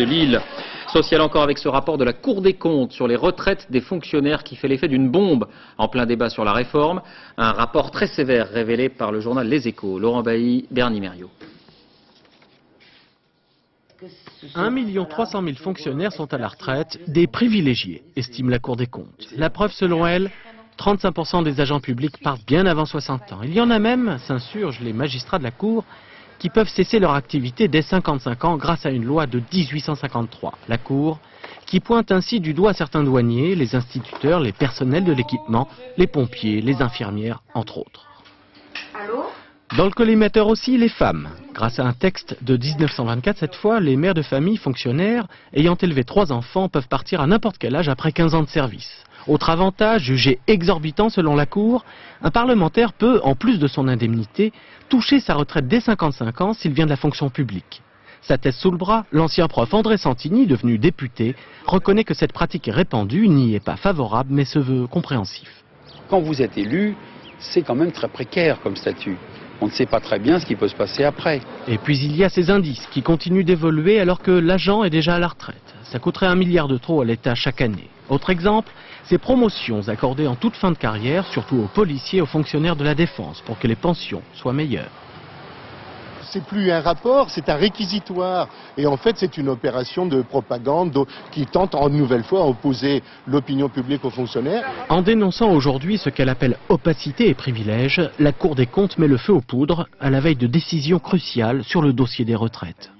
de Lille. Social encore avec ce rapport de la Cour des comptes sur les retraites des fonctionnaires qui fait l'effet d'une bombe en plein débat sur la réforme. Un rapport très sévère révélé par le journal Les Échos. Laurent Bailly, Bernie Mériot. 1 300 000 fonctionnaires sont à la retraite, des privilégiés, estime la Cour des comptes. La preuve, selon elle, 35% des agents publics partent bien avant 60 ans. Il y en a même, s'insurgent les magistrats de la Cour, qui peuvent cesser leur activité dès 55 ans grâce à une loi de 1853. La Cour, qui pointe ainsi du doigt certains douaniers, les instituteurs, les personnels de l'équipement, les pompiers, les infirmières, entre autres. Allô ? Dans le collimateur aussi, les femmes. Grâce à un texte de 1924, cette fois, les mères de famille fonctionnaires ayant élevé 3 enfants peuvent partir à n'importe quel âge après 15 ans de service. Autre avantage, jugé exorbitant selon la Cour, un parlementaire peut, en plus de son indemnité, toucher sa retraite dès 55 ans s'il vient de la fonction publique. Sa thèse sous le bras, l'ancien prof André Santini, devenu député, reconnaît que cette pratique est répandue, n'y est pas favorable, mais se veut compréhensif. Quand vous êtes élu, c'est quand même très précaire comme statut. On ne sait pas très bien ce qui peut se passer après. Et puis il y a ces indices qui continuent d'évoluer alors que l'agent est déjà à la retraite. Ça coûterait 1 milliard de trop à l'État chaque année. Autre exemple, ces promotions accordées en toute fin de carrière, surtout aux policiers et aux fonctionnaires de la défense, pour que les pensions soient meilleures. C'est plus un rapport, c'est un réquisitoire. Et en fait, c'est une opération de propagande qui tente en nouvelle fois à opposer l'opinion publique aux fonctionnaires. En dénonçant aujourd'hui ce qu'elle appelle opacité et privilèges, la Cour des comptes met le feu aux poudres à la veille de décisions cruciales sur le dossier des retraites.